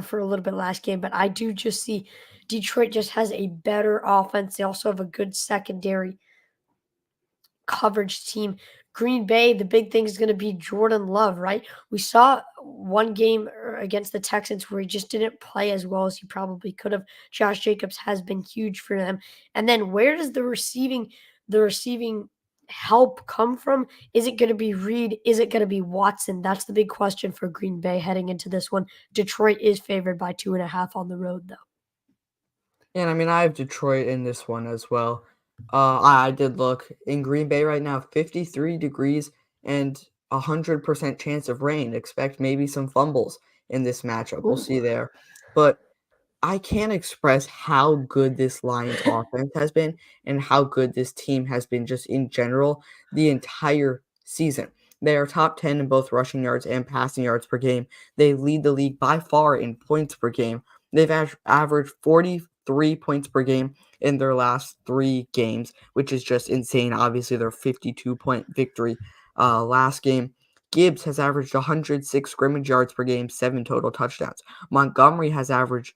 for a little bit last game, but I do just see Detroit just has a better offense. They also have a good secondary coverage team. Green Bay, the big thing is going to be Jordan Love, right? We saw one game against the Texans where he just didn't play as well as he probably could have. Josh Jacobs has been huge for them. And then where does the receiving help come from? Is it going to be Reed? Is it going to be Watson? That's the big question for Green Bay heading into this one. Detroit is favored by 2.5 on the road, though. And I mean, I have Detroit in this one as well. I did look in Green Bay right now, 53 degrees and 100% chance of rain. Expect maybe some fumbles in this matchup. We'll see Ooh. there. But I can't express how good this Lions offense has been and how good this team has been just in general the entire season. They are top 10 in both rushing yards and passing yards per game. They lead the league by far in points per game. They've averaged 43 points per game in their last 3 games, which is just insane. Obviously, their 52-point victory last game. Gibbs has averaged 106 scrimmage yards per game, 7 total touchdowns. Montgomery has averaged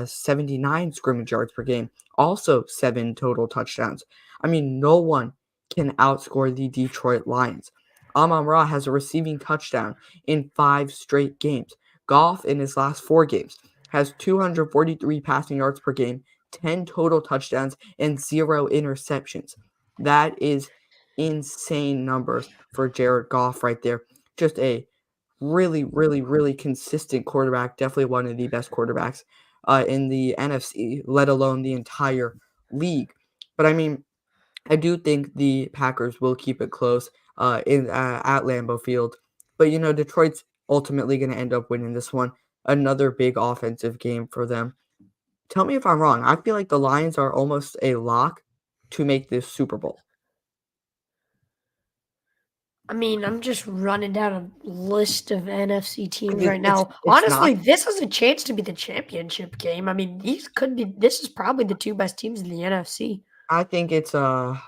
79 scrimmage yards per game, also 7 total touchdowns. I mean, no one can outscore the Detroit Lions. Amon-Ra has a receiving touchdown in 5 straight games. Goff, in his last 4 games, has 243 passing yards per game, 10 total touchdowns, and 0 interceptions. That is insane numbers for Jared Goff right there. Just a really, really, really consistent quarterback. Definitely one of the best quarterbacks in the NFC, let alone the entire league. But I mean, I do think the Packers will keep it close in at Lambeau Field. But you know, Detroit's ultimately going to end up winning this one. Another big offensive game for them. Tell me if I'm wrong. I feel like the Lions are almost a lock to make this Super Bowl. I mean, I'm just running down a list of NFC teams 'Cause right now. it's not. Honestly, this has a chance to be the championship game. I mean, this is probably the two best teams in the NFC. I think it's I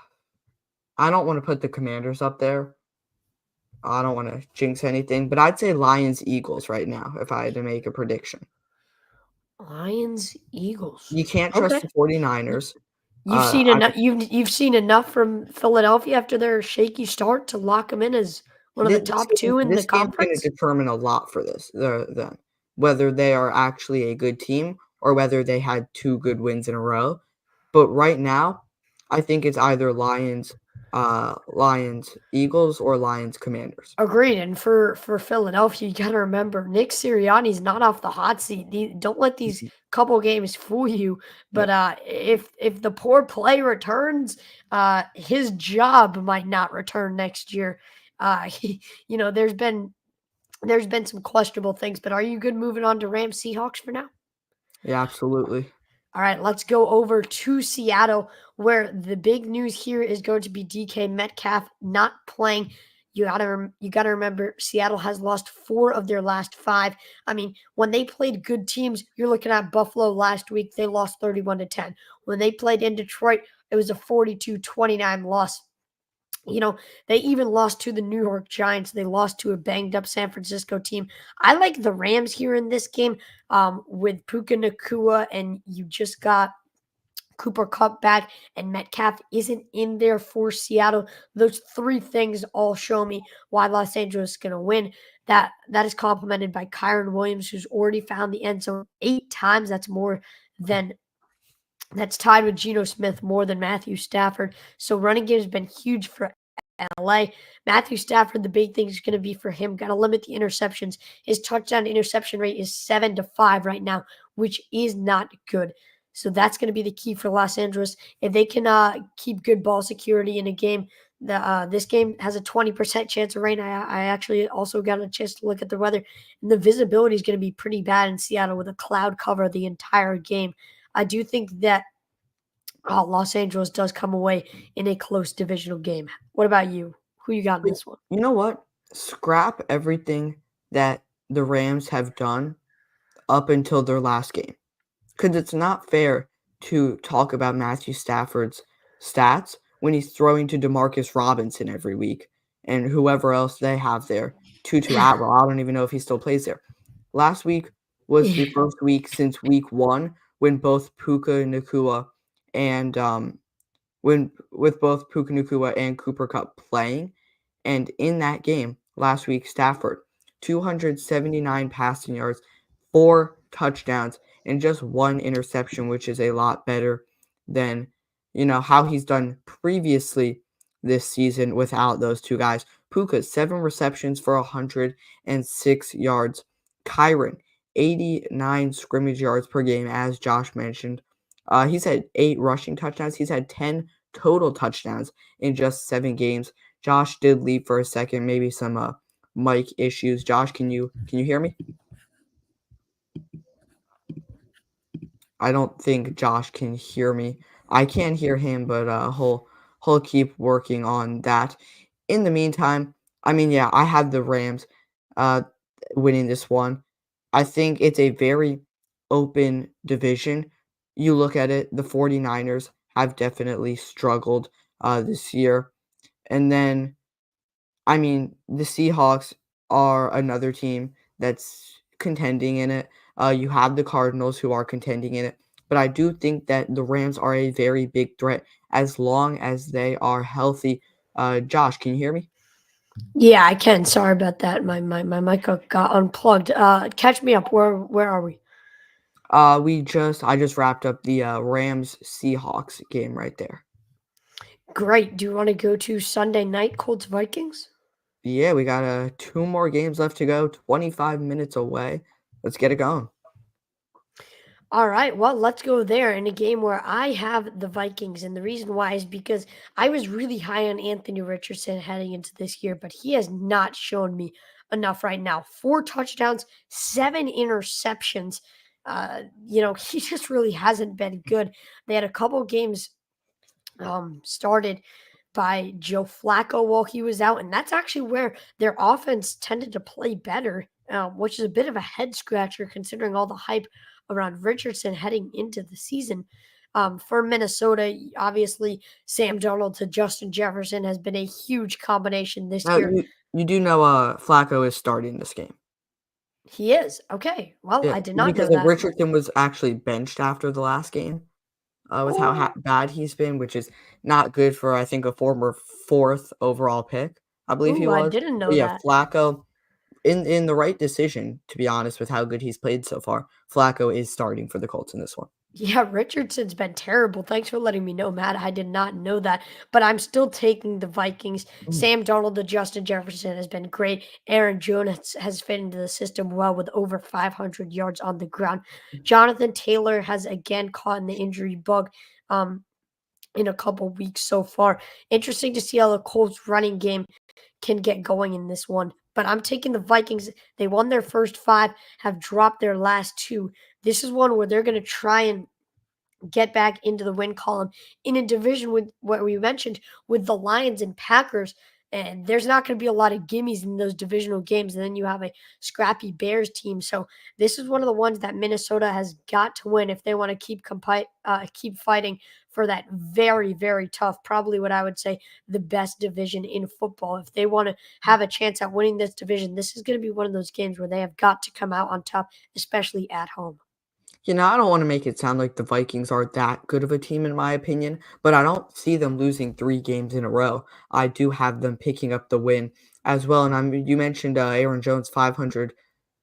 don't want to put the Commanders up there. I don't want to jinx anything, but I'd say Lions Eagles right now if I had to make a prediction. Lions, Eagles. You can't trust Okay. the Y- 49ers. You've seen I enough you've seen enough from Philadelphia after their shaky start to lock them in as one of the top 2 in the this game's going to conference? determine a lot for them, whether they are actually a good team or whether they had 2 good wins in a row. But right now, I think it's either Lions Eagles or Lions Commanders. Agreed, and for Philadelphia, you gotta remember Nick Sirianni's not off the hot seat. Don't let these Mhm. couple games fool you. But Yep. if the poor play returns, his job might not return next year. There's been some questionable things. But are you good moving on to Rams Seahawks for now? Yeah, absolutely. All right, let's go over to Seattle, where the big news here is going to be DK Metcalf not playing. You gotta remember, Seattle has lost 4 of their last 5. I mean, when they played good teams, you're looking at Buffalo last week. They lost 31-10. When they played in Detroit, it was a 42-29 loss. They even lost to the New York Giants. They lost to a banged up San Francisco team. I like the Rams here in this game with Puka Nakua, and you just got Cooper Cup back, and Metcalf isn't in there for Seattle. Those 3 things all show me why Los Angeles is going to win. That is complemented by Kyron Williams, who's already found the end zone 8 times. Than that's tied with Geno Smith more than Matthew Stafford. So running game has been huge for LA. Matthew Stafford, the big thing is going to be for him. Got to limit the interceptions. His touchdown to interception rate is 7-5 right now, which is not good. So that's going to be the key for Los Angeles. If they can keep good ball security in a game, this game has a 20% chance of rain. I actually also got a chance to look at the weather, and the visibility is going to be pretty bad in Seattle with a cloud cover the entire game. I do think that Los Angeles does come away in a close divisional game. What about you? Who you got in But this one? you know what? Scrap everything that the Rams have done up until their last game. Because it's not fair to talk about Matthew Stafford's stats when he's throwing to Demarcus Robinson every week and whoever else they have there. Tutu Atwell, I don't even know if he still plays there. Last week was the Yeah. first week since week 1 when both Puka Nakua and, when with both Puka Nakua and Cooper Kupp playing, and in that game last week, Stafford, 279 passing yards, 4 touchdowns, and just 1 interception, which is a lot better than, how he's done previously this season without those 2 guys. Puka, 7 receptions for 106 yards. Kyron, 89 scrimmage yards per game, as Josh mentioned. He's had 8 rushing touchdowns. He's had 10 total touchdowns in just 7 games. Josh did leave for a second, maybe some mic issues. Josh, can you hear me? I don't think Josh can hear me. I can hear him, but he'll keep working on that. In the meantime, I mean, yeah, I have the Rams uh winning this one. I think it's a very open division. You look at it, the 49ers have definitely struggled this year. And then I mean, the Seahawks are another team that's contending in it. You have the Cardinals who are contending in it, but I do think that the Rams are a very big threat as long as they are healthy. Josh, can you hear me? Yeah, I can. Sorry about that. My mic got unplugged. Catch me up. Where are we? I just wrapped up the Rams Seahawks game right there. Great. Do you want to go to Sunday night Colts Vikings? Yeah, we got 2 more games left to go, 25 minutes away. Let's get it going. All right, well, let's go there in a game where I have the Vikings. And the reason why is because I was really high on Anthony Richardson heading into this year, but he has not shown me enough right now. 4 touchdowns, 7 interceptions. He just really hasn't been good. They had a couple games started by Joe Flacco while he was out, and that's actually where their offense tended to play better, which is a bit of a head scratcher considering all the hype around Richardson heading into the season. For Minnesota, obviously Sam Darnold to Justin Jefferson has been a huge combination this Now year. you do know Flacco is starting this game. He is okay. Well, Yeah, I did not because, know like, that. Richardson was actually benched after the last game, with how Oh, bad he's been, which is not good for, I think, a former 4th overall pick, I believe he ooh, I was. didn't But, know yeah, that. Flacco in the right decision, to be honest, with how good he's played so far. Flacco is starting for the Colts in this one. Yeah, Richardson's been terrible. Thanks for letting me know, Matt. I did not know that, but I'm still taking the Vikings. Mhm. Sam Darnold to Justin Jefferson has been great. Aaron Jones has fit into the system well with over 500 yards on the ground. Jonathan Taylor has again caught in the injury bug in a couple weeks so far. Interesting to see how the Colts running game can get going in this one. But I'm taking the Vikings. They won their first 5, have dropped their last 2. This is one where they're going to try and get back into the win column in a division with what we mentioned with the Lions and Packers. And there's not going to be a lot of gimmies in those divisional games. And then you have a scrappy Bears team. So this is one of the ones that Minnesota has got to win if they want to keep fighting for that very, very tough, probably what I would say the best division in football. If they want to have a chance at winning this division, this is going to be one of those games where they have got to come out on top, especially at home. I don't wanna make it sound like the Vikings are that good of a team in my opinion, but I don't see them losing 3 games in a row. I do have them picking up the win as well, and you mentioned, Aaron Jones, 500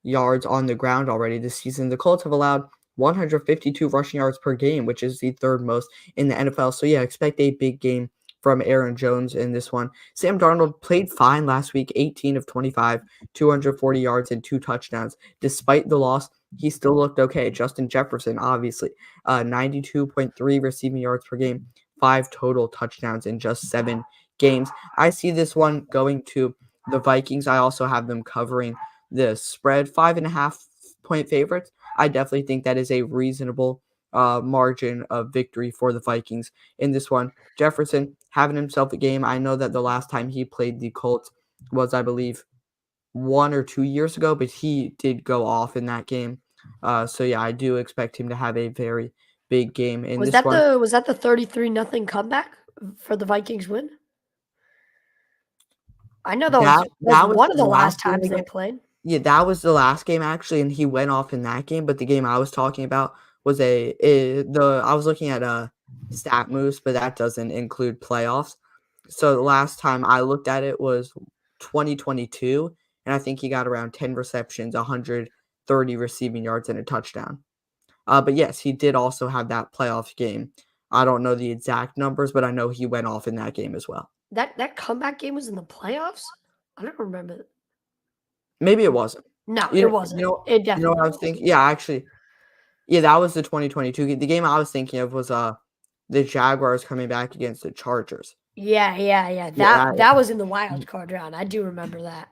yards on the ground already this season. The Colts have allowed 152 rushing yards per game, which is the 3rd most in the NFL. So, yeah, expect a big game from Aaron Jones in this one. Sam Darnold played fine last week, 18 of 25, 240 yards and 2 touchdowns. Despite the loss, he still looked okay. Justin Jefferson, obviously, 92.3 receiving yards per game, 5 total touchdowns in just 7 games. I see this one going to the Vikings. I also have them covering the spread, 5.5 point favorites. I definitely think that is a reasonable margin of victory for the Vikings in this one. Jefferson having himself a game. I know that the last time he played the Colts was, I believe, 1 or 2 years ago, but he did go off in that game. So yeah, I do expect him to have a very big game in this one. Was that the 33-0 comeback for the Vikings win? I know That that was that was one of his the last last game times they again. played. Yeah, that was the last game actually, and he went off in that game. But the game I was talking about was I was looking at Stat Moose, but that doesn't include playoffs. So the last time I looked at it was 2022, and I think he got around 10 receptions, 130 receiving yards, and a touchdown. But yes, he did also have that playoff game. I don't know the exact numbers, but I know he went off in that game as well. That comeback game was in the playoffs? I don't remember. Maybe it wasn't. No, You it know, you wasn't. know, It you know what definitely I was wasn't. thinking? Yeah, actually, yeah, that was the 2022 game. The game I was thinking of was the Jaguars coming back against the Chargers. Yeah, yeah, yeah. Yeah, That was in the mhm. wild card round. I do remember that.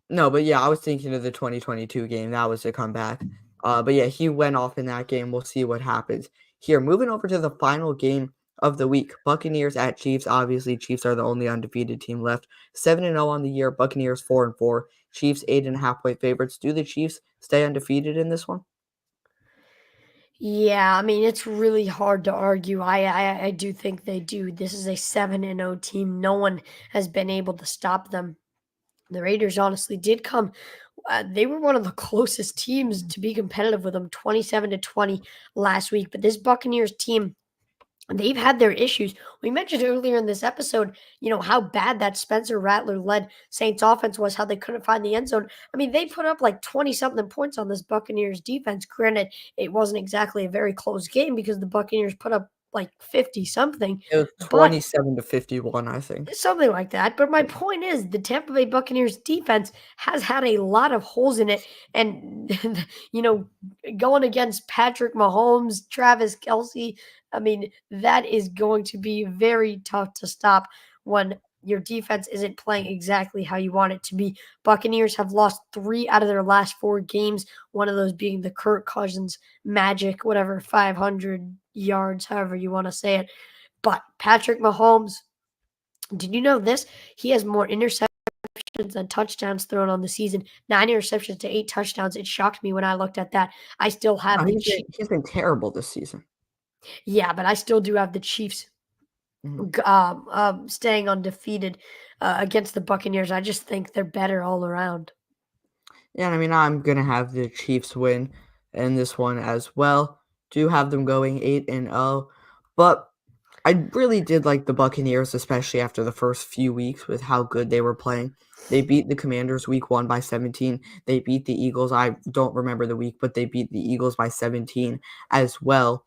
No, but yeah, I was thinking of the 2022 game. That was the comeback. But yeah, he went off in that game. We'll see what happens here. Moving over to the final game of the week, Buccaneers at Chiefs. Obviously, Chiefs are the only undefeated team left. 7-0 on the year. Buccaneers 4-4. Chiefs 8.5 point favorites. Do the Chiefs stay undefeated in this one? Yeah, I mean, it's really hard to argue. I do think they do. This is a 7-0 team. No one has been able to stop them. The Raiders honestly did come. They were one of the closest teams to be competitive with them, 27-20 last week. But this Buccaneers team, they've had their issues. We mentioned earlier in this episode, how bad that Spencer Rattler led Saints offense was, how they couldn't find the end zone. I mean, they put up like 20 something points on this Buccaneers defense. Granted, it wasn't exactly a very close game because the Buccaneers put up like 50 something, It was but 27-51, I think. something like that. But my Yeah. point is, the Tampa Bay Buccaneers defense has had a lot of holes in it. And, going against Patrick Mahomes, Travis Kelsey, I mean, that is going to be very tough to stop when your defense isn't playing exactly how you want it to be. Buccaneers have lost 3 out of their last 4 games, one of those being the Kirk Cousins magic, whatever, 500 yards, however you want to say it. But Patrick Mahomes, did you know this? He has more interceptions than touchdowns thrown on the season. 9 interceptions to 8 touchdowns. It shocked me when I looked at that. I still No, have the Chiefs. he's been terrible this season. Yeah, but I still do have the Chiefs Mhm. staying undefeated against the Buccaneers. I just think they're better all around. Yeah, I mean, I'm gonna have the Chiefs win in this one as well. Do have them going 8-0, but I really did like the Buccaneers, especially after the first few weeks with how good they were playing. They beat the Commanders week 1 by 17. They beat the Eagles. I don't remember the week, but they beat the Eagles by 17 as well.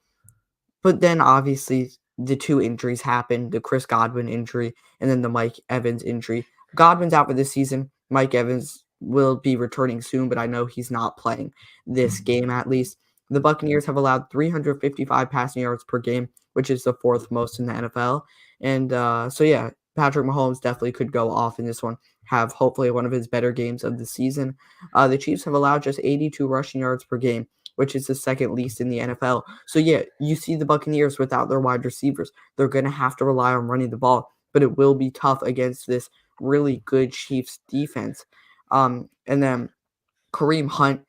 But then obviously the 2 injuries happened, the Chris Godwin injury and then the Mike Evans injury. Godwin's out for this season. Mike Evans will be returning soon, but I know he's not playing this game at least. The Buccaneers have allowed 355 passing yards per game, which is the 4th most in the NFL. And so yeah, Patrick Mahomes definitely could go off in this one, have hopefully one of his better games of the season. The Chiefs have allowed just 82 rushing yards per game, which is the 2nd least in the NFL. So yeah, you see the Buccaneers without their wide receivers. They're going to have to rely on running the ball, but it will be tough against this really good Chiefs defense. And then Kareem Hunt,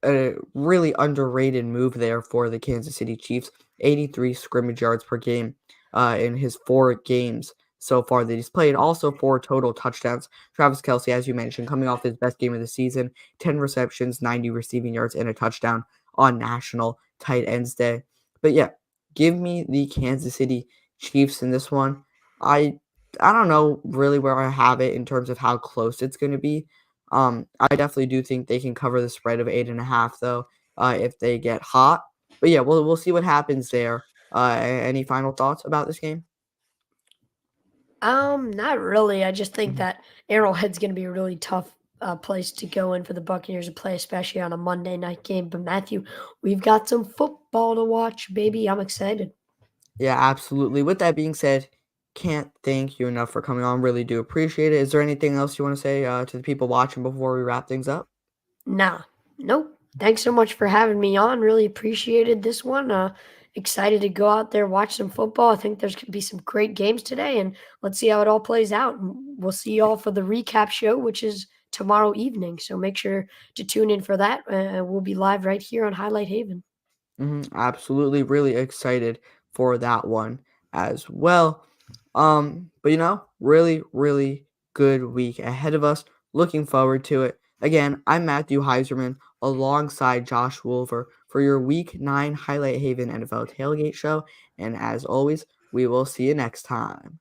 a really underrated move there for the Kansas City Chiefs. 83 scrimmage yards per game in his 4 games so far that he's played. Also 4 total touchdowns. Travis Kelsey, as you mentioned, coming off his best game of the season, 10 receptions, 90 receiving yards, and a touchdown on National Tight Ends Day. But yeah, give me the Kansas City Chiefs in this one. I I don't know really where I have it in terms of how close it's going to be. I definitely do think they can cover the spread of 8.5 though, if they get hot. But yeah, we'll see what happens there. Any final thoughts about this game? Not really. I just think Mhm. that Arrowhead's going to be a really tough place to go in for the Buccaneers to play, especially on a Monday night game. But Matthew, we've got some football to watch, baby. I'm excited. Yeah, absolutely. With that being said, can't thank you enough for coming on. Really do appreciate it. Is there anything else you want to say to the people watching before we wrap things up? Nah, nope. Thanks so much for having me on. Really appreciated this one. Excited to go out there, watch some football. I think there's going to be some great games today, and let's see how it all plays out. And we'll see you all for the recap show, which is tomorrow evening. So make sure to tune in for that. We'll be live right here on Highlight Haven. Absolutely, really excited for that one as well. But really, really good week ahead of us. Looking forward to it. Again, I'm Matthew Heiserman alongside Josh Wolver for your Week 9 Highlight Haven NFL Tailgate show. And as always, we will see you next time.